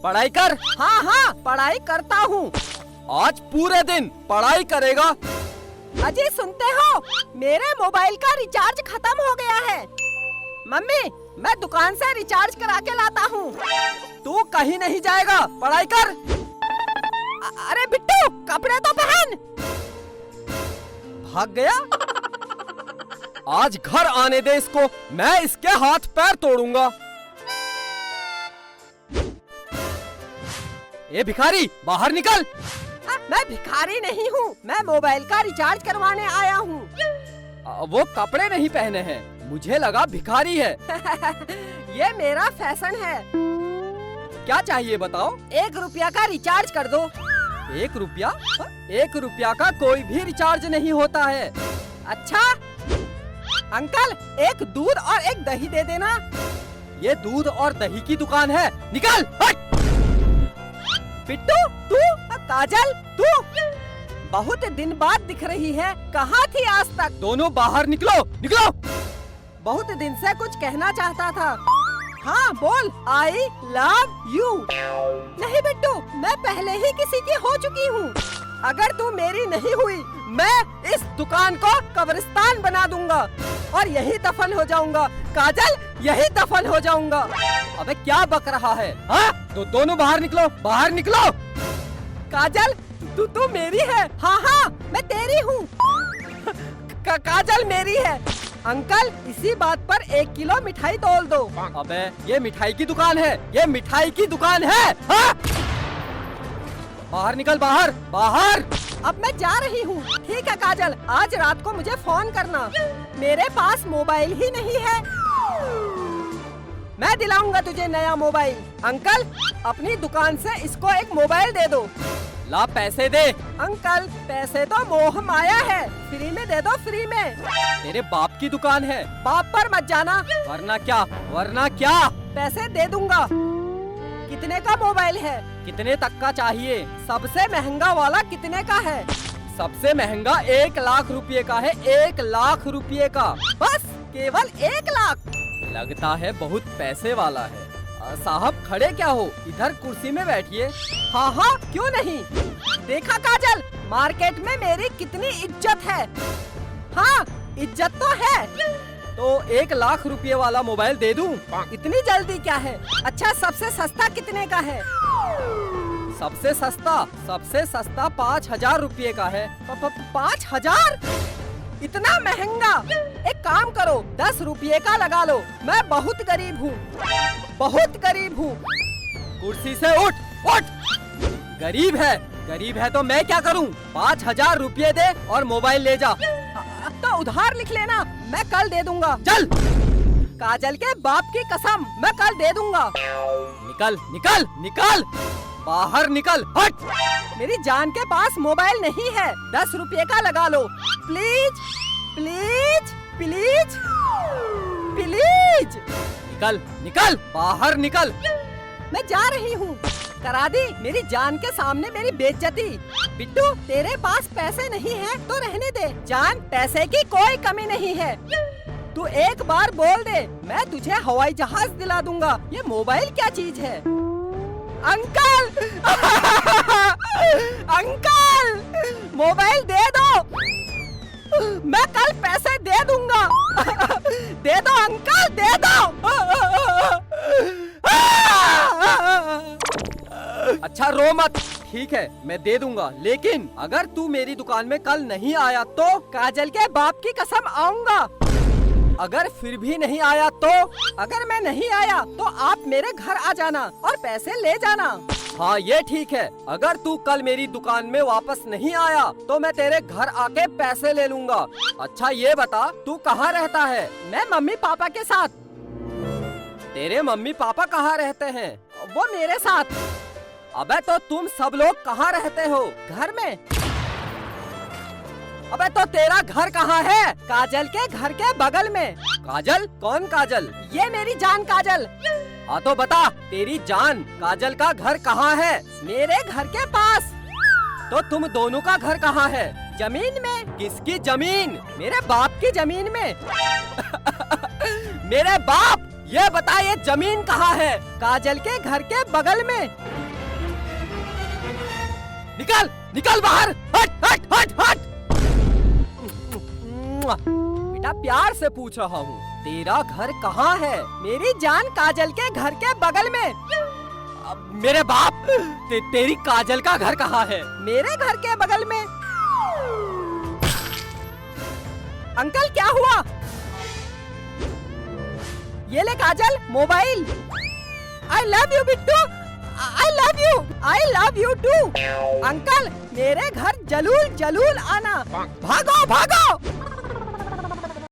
पढ़ाई कर। हाँ हाँ पढ़ाई करता हूँ। आज पूरे दिन पढ़ाई करेगा। अजी सुनते हो, मेरे मोबाइल का रिचार्ज खत्म हो गया है। मम्मी मैं दुकान से रिचार्ज करा के लाता हूँ। तू कहीं नहीं जाएगा, पढ़ाई कर। अरे बिट्टू कपड़े तो पहन। भाग गया। आज घर आने दे इसको, मैं इसके हाथ पैर तोड़ूंगा। ए भिखारी बाहर निकल। मैं भिखारी नहीं हूँ, मैं मोबाइल का रिचार्ज करवाने आया हूँ। वो कपड़े नहीं पहने हैं, मुझे लगा भिखारी है। ये मेरा फैशन है। क्या चाहिए बताओ। 1 रुपया का रिचार्ज कर दो। 1 रुपया? 1 रुपया का कोई भी रिचार्ज नहीं होता है। अच्छा अंकल, एक दूध और एक दही दे देना। ये दूध और दही की दुकान है, निकल। हट! बिट्टू तू, काजल तू, बहुत दिन बाद दिख रही है, कहाँ थी आज तक? दोनों बाहर निकलो, निकलो। बहुत दिन से कुछ कहना चाहता था। हाँ बोल, आई लव यू। नहीं बिट्टू, मैं पहले ही किसी की हो चुकी हूँ। अगर तू मेरी नहीं हुई, मैं इस दुकान को कब्रिस्तान बना दूंगा और यही दफन हो जाऊंगा। काजल, यही दफन हो जाऊंगा। अबे क्या बक रहा है? हाँ? तो दोनों बाहर निकलो, बाहर निकलो। काजल तू मेरी है। हाँ हाँ मैं तेरी हूँ। काजल मेरी है। अंकल इसी बात पर 1 किलो मिठाई तोल दो। अबे ये मिठाई की दुकान है, ये मिठाई की दुकान है। हाँ? बाहर निकल, बाहर बाहर। अब मैं जा रही हूँ। ठीक है काजल, आज रात को मुझे फोन करना। मेरे पास मोबाइल ही नहीं है। मैं दिलाऊंगा तुझे नया मोबाइल। अंकल अपनी दुकान से इसको एक मोबाइल दे दो। ला पैसे दे। अंकल पैसे तो मोह माया है, फ्री में दे दो, फ्री में। तेरे बाप की दुकान है, बाप पर मत जाना। वरना क्या, वरना क्या। पैसे दे दूंगा। कितने का मोबाइल है? कितने तक का चाहिए? सबसे महंगा वाला कितने का है? सबसे महंगा 1 लाख रुपए का है, 1 लाख रुपए का। बस केवल 1 लाख? लगता है बहुत पैसे वाला है। साहब खड़े क्या हो, इधर कुर्सी में बैठिए। हाँ हाँ क्यों नहीं। देखा काजल, मार्केट में मेरी कितनी इज्जत है। हाँ इज्जत तो है। तो 1 लाख रुपए वाला मोबाइल दे दूं? इतनी जल्दी क्या है? अच्छा सबसे सस्ता कितने का है? सबसे सस्ता 5,000 रुपए का है। 5,000? इतना महंगा? एक काम करो, 10 रुपये का लगा लो। मैं बहुत गरीब हूँ, बहुत गरीब हूँ। कुर्सी से उठ, उठ। गरीब है तो मैं क्या करूँ? 5,000 रुपए दे और मोबाइल ले जा। तो उधार लिख लेना, मैं कल दे दूंगा। चल। काजल के बाप की कसम, मैं कल दे दूंगा। निकल निकल निकल, बाहर निकल, हट। मेरी जान के पास मोबाइल नहीं है, 10 रुपये का लगा लो। Please please please please. निकल निकल, बाहर निकल। मैं जा रही हूँ। करा दी मेरी जान के सामने मेरी बेइज्जती। बिट्टू तेरे पास पैसे नहीं है तो रहने दे। जान पैसे की कोई कमी नहीं है। तू एक बार बोल दे, मैं तुझे हवाई जहाज दिला दूंगा। ये मोबाइल क्या चीज है? अंकल अंकल मोबाइल दे दो, मैं कल पैसे दे दूंगा। दे दो अंकल, दे दो। अच्छा रो मत, ठीक है मैं दे दूंगा, लेकिन अगर तू मेरी दुकान में कल नहीं आया तो? काजल के बाप की कसम आऊंगा। अगर फिर भी नहीं आया तो? अगर मैं नहीं आया तो आप मेरे घर आ जाना और पैसे ले जाना। हाँ ये ठीक है, अगर तू कल मेरी दुकान में वापस नहीं आया तो मैं तेरे घर आके पैसे ले लूंगा। अच्छा ये बता, तू कहाँ रहता है? मैं मम्मी पापा के साथ। तेरे मम्मी पापा कहाँ रहते हैं? वो मेरे साथ। अबे तो तुम सब लोग कहाँ रहते हो? घर में। अबे तो तेरा घर कहाँ है? काजल के घर के बगल में। काजल? कौन काजल? ये मेरी जान काजल। हाँ तो बता, तेरी जान काजल का घर कहाँ है? मेरे घर के पास। तो तुम दोनों का घर कहाँ है? जमीन में। किसकी जमीन? मेरे बाप की जमीन में। मेरे बाप? ये बता ये जमीन कहाँ है? काजल के घर के बगल में। निकल निकल बाहर, हट हट हट हट। बेटा प्यार से पूछ रहा हूँ, तेरा घर कहाँ है? मेरी जान काजल के घर के बगल में। मेरे बाप, तेरी काजल का घर कहाँ है? मेरे घर के बगल में। अंकल क्या हुआ? ये ले Kajal, mobile. I love you Bittu, I love you, I love you too। Uncle मेरे घर जलूल जलूल आना। भागो भागो।